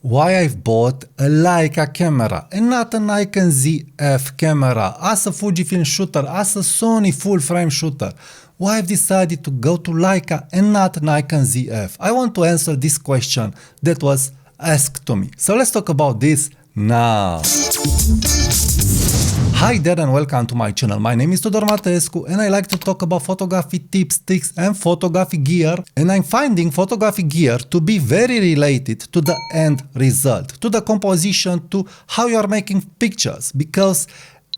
why I've bought a Leica camera and not a Nikon ZF camera, as a Fujifilm shooter, as a Sony full frame shooter. Why I've decided to go to Leica and not Nikon ZF? I want to answer this question that was asked to me. So let's talk about this now. Hi there and welcome to my channel. My name is Tudor Matescu and I like to talk about photography tips, tricks and photography gear, and I'm finding photography gear to be very related to the end result, to the composition, to how you are making pictures, because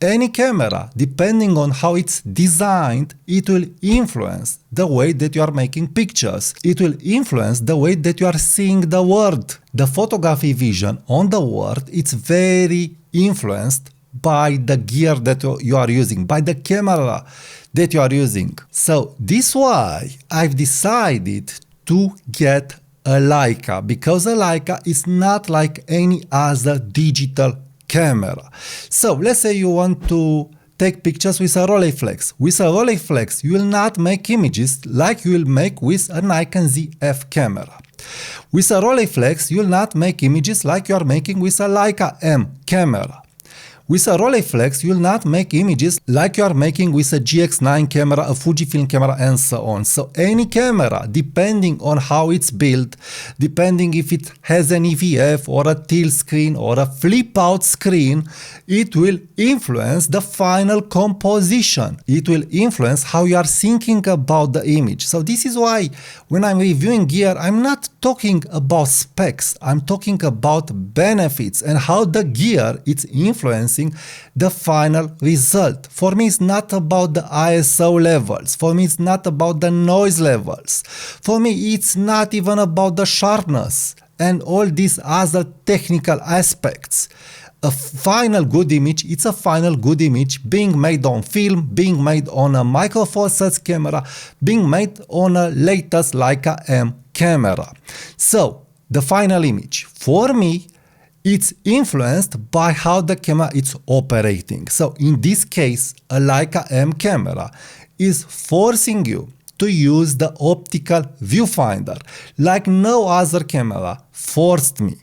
any camera, depending on how it's designed, it will influence the way that you are making pictures. It will influence the way that you are seeing the world. The photography vision on the world, it's very influenced by the gear that you are using, by the camera that you are using. So this is why I've decided to get a Leica, because a Leica is not like any other digital camera. So let's say you want to take pictures with a Rolleiflex. With a Rolleiflex, you will not make images like you will make with a Nikon ZF camera. With a Rolleiflex, you will not make images like you are making with a Leica M camera. With a Rolleiflex, you will not make images like you are making with a GX9 camera, a Fujifilm camera, and so on. So any camera, depending on how it's built, depending if it has an EVF or a tilt screen or a flip-out screen, it will influence the final composition. It will influence how you are thinking about the image. So this is why when I'm reviewing gear, I'm not talking about specs. I'm talking about benefits and how the gear is influencing the final result. For me, it's not about the ISO levels. For me, it's not about the noise levels. For me, it's not even about the sharpness and all these other technical aspects. A final good image, it's a final good image being made on film, being made on a micro four thirds camera, being made on a latest Leica M camera. So the final image, for me, it's influenced by how the camera is operating. So in this case, a Leica M camera is forcing you to use the optical viewfinder like no other camera forced me.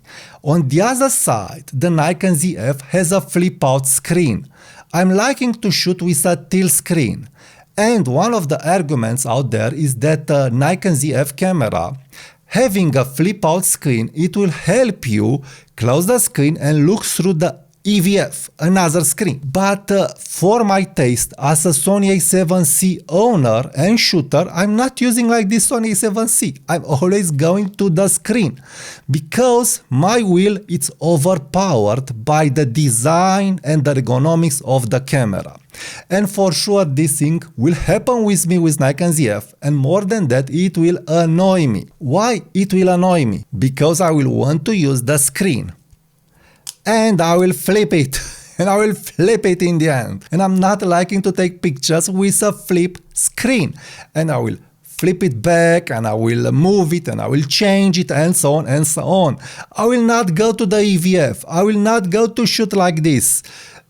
On the other side, the Nikon ZF has a flip-out screen. I'm liking to shoot with a tilt screen. And one of the arguments out there is that the Nikon ZF camera, having a flip-out screen, it will help you close the screen and look through the EVF, another screen. But for my taste, as a Sony a7C owner and shooter, I'm not using like this Sony a7C. I'm always going to the screen because my wheel is overpowered by the design and the ergonomics of the camera. And for sure this thing will happen with me with Nikon ZF, and more than that, it will annoy me. Why it will annoy me? Because I will want to use the screen and I will flip it and I will flip it in the end, and I'm not liking to take pictures with a flip screen, and I will flip it back and I will move it and I will change it and so on and so on. I will not go to the EVF. I will not go to shoot like this.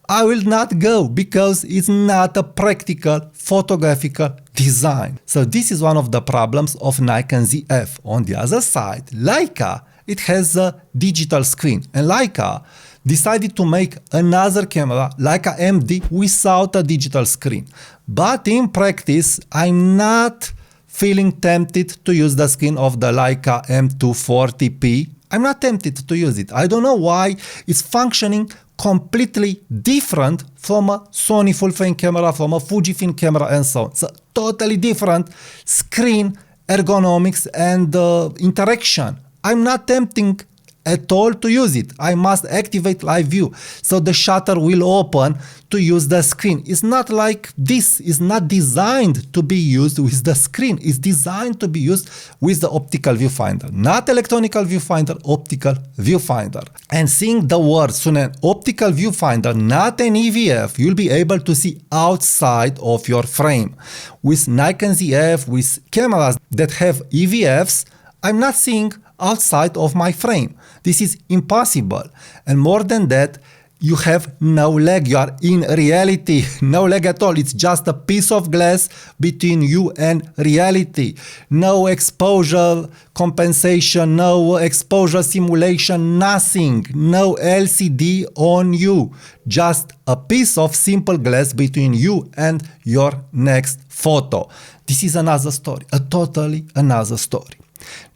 I will not go because it's not a practical photographical design. So this is one of the problems of Nikon ZF. On the other side, Leica, it has a digital screen, and Leica decided to make another camera, Leica MD, without a digital screen. But in practice, I'm not feeling tempted to use the screen of the Leica M240p. I'm not tempted to use it. I don't know why. It's functioning completely different from a Sony full frame camera, from a Fujifilm camera, and so on. It's a totally different screen ergonomics and interaction. I'm not tempting at all to use it. I must activate live view, so the shutter will open to use the screen. It's not like this. It's not designed to be used with the screen. It's designed to be used with the optical viewfinder, not electronical viewfinder, optical viewfinder. And seeing the words through an optical viewfinder, not an EVF, you'll be able to see outside of your frame. With Nikon ZF, with cameras that have EVFs, I'm not seeing outside of my frame. This is impossible. And more than that, you have no leg. You are in reality, no leg at all. It's just a piece of glass between you and reality. No exposure compensation, no exposure simulation, nothing. No LCD on you. Just a piece of simple glass between you and your next photo. This is another story, a totally another story.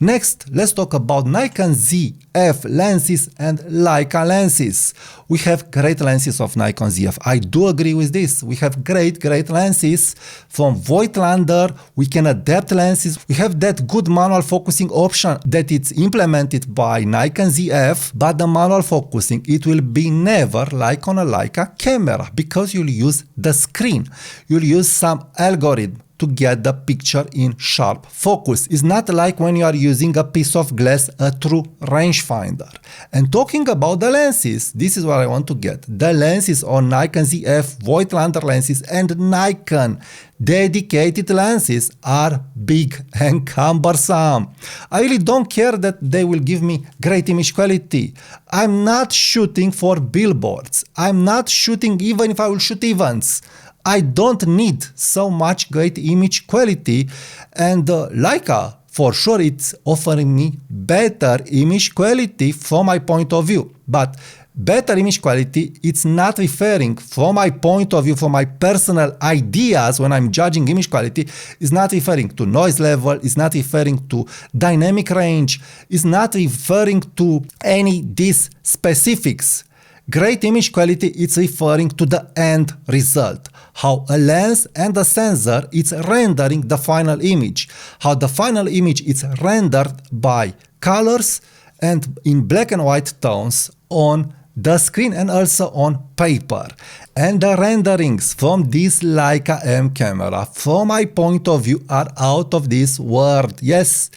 Next, let's talk about Nikon ZF lenses and Leica lenses. We have great lenses of Nikon ZF. I do agree with this. We have great lenses from Voigtlander. We can adapt lenses. We have that good manual focusing option that it's implemented by Nikon ZF, but the manual focusing, it will be never like on a Leica camera because you'll use the screen. You'll use some algorithm to get the picture in sharp focus. It's not like when you are using a piece of glass, a true rangefinder. And talking about the lenses, this is what I want to get. The lenses on Nikon ZF, Voigtlander lenses and Nikon dedicated lenses are big and cumbersome. I really don't care that they will give me great image quality. I'm not shooting for billboards. I'm not shooting even if I will shoot events. I don't need so much great image quality, and Leica, for sure, it's offering me better image quality from my point of view. But better image quality, it's not referring from my point of view, from my personal ideas when I'm judging image quality, is not referring to noise level, it's not referring to dynamic range, it's not referring to any these specifics. Great image quality is referring to the end result, how a lens and a sensor is rendering the final image, how the final image is rendered by colors and in black and white tones on the screen and also on paper. And the renderings from this Leica M camera, from my point of view, are out of this world. Yes,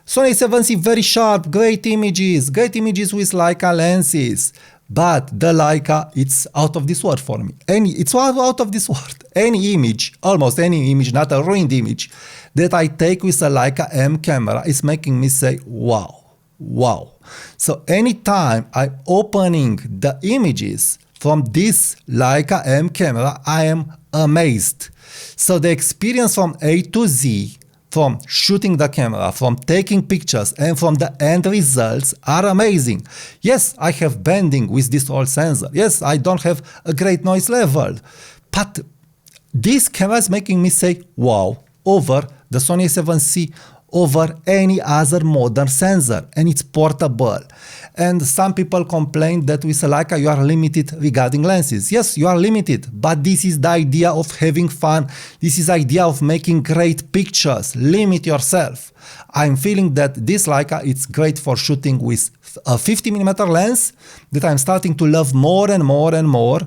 Sony A7C very sharp, great images with Leica lenses. But the Leica, it's out of this world for me. It's out of this world. Any image, almost any image, not a ruined image, that I take with a Leica M camera is making me say, wow, wow. So anytime I'm opening the images from this Leica M camera, I am amazed. So the experience from A to Z, from shooting the camera, from taking pictures, and from the end results are amazing. Yes, I have bending with this old sensor. Yes, I don't have a great noise level. But this camera is making me say, wow, over the Sony A7C, over any other modern sensor, and it's portable. And some people complain that with Leica you are limited regarding lenses. Yes, you are limited, but this is the idea of having fun. This is the idea of making great pictures. Limit yourself. I'm feeling that this Leica, it's great for shooting with a 50mm lens that I'm starting to love more and more and more.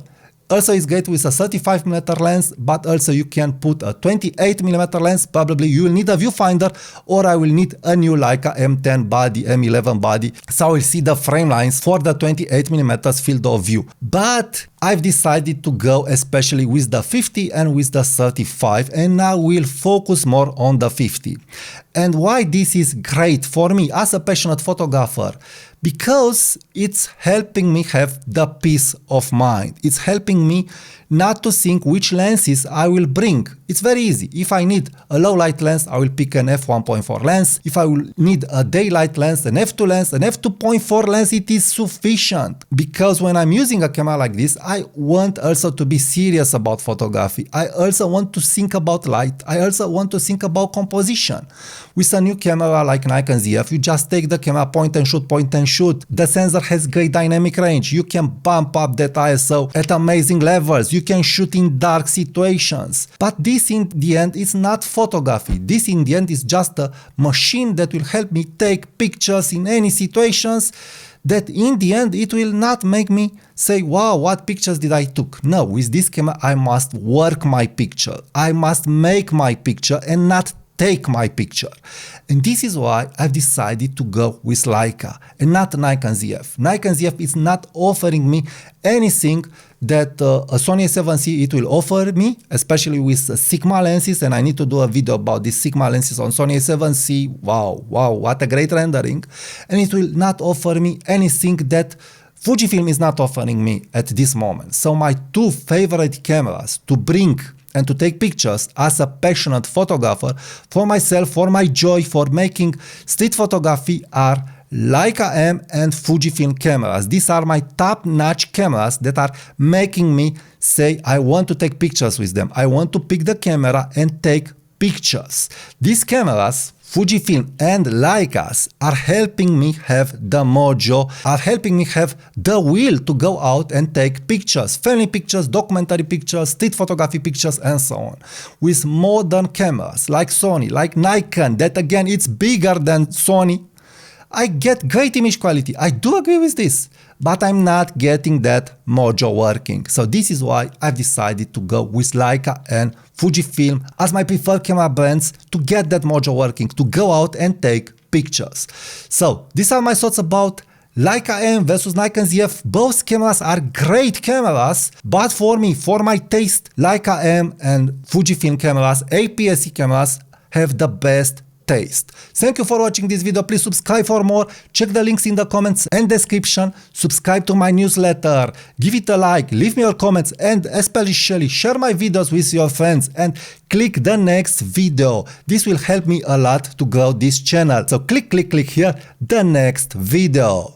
Also, it's great with a 35mm lens, but also you can put a 28mm lens. Probably you will need a viewfinder, or I will need a new Leica M10 body, M11 body, so I will see the frame lines for the 28mm field of view. But I've decided to go especially with the 50 and with the 35, and now we'll focus more on the 50. And why this is great for me as a passionate photographer? Because it's helping me have the peace of mind. It's helping me not to think which lenses I will bring. It's very easy. If I need a low light lens, I will pick an f1.4 lens. If I will need a daylight lens, an f2 lens, an f2.4 lens, it is sufficient. Because when I'm using a camera like this, I want also to be serious about photography. I also want to think about light. I also want to think about composition. With a new camera like Nikon ZF, you just take the camera, point and shoot, point and shoot. The sensor has great dynamic range. You can bump up that ISO at amazing levels. You can shoot in dark situations. But this in the end is not photography. This in the end is just a machine that will help me take pictures in any situations that in the end it will not make me say, wow, what pictures did I took? No, with this camera I must work my picture. I must make my picture and not take my picture. And this is why I've decided to go with Leica and not Nikon ZF. Nikon ZF is not offering me anything that a Sony A7C it will offer me, especially with Sigma lenses, and I need to do a video about these Sigma lenses on Sony A7C. Wow, what a great rendering. And it will not offer me anything that Fujifilm is not offering me at this moment. So my two favorite cameras to bring and to take pictures as a passionate photographer for myself, for my joy, for making street photography are Leica M and Fujifilm cameras. These are my top-notch cameras that are making me say I want to take pictures with them. I want to pick the camera and take pictures. These cameras, Fujifilm and Leicas, are helping me have the mojo, are helping me have the will to go out and take pictures, family pictures, documentary pictures, street photography pictures, and so on. With modern cameras like Sony, like Nikon, that again it's bigger than Sony, I get great image quality. I do agree with this, but I'm not getting that mojo working. So this is why I've decided to go with Leica and Fujifilm as my preferred camera brands to get that mojo working, to go out and take pictures. So these are my thoughts about Leica M versus Nikon ZF. Both cameras are great cameras, but for me, for my taste, Leica M and Fujifilm cameras, APS-C cameras have the best taste. Thank you for watching this video. Please subscribe for more. Check the links in the comments and description. Subscribe to my newsletter. Give it a like. Leave me your comments and especially share my videos with your friends and click the next video. This will help me a lot to grow this channel. So click here, the next video.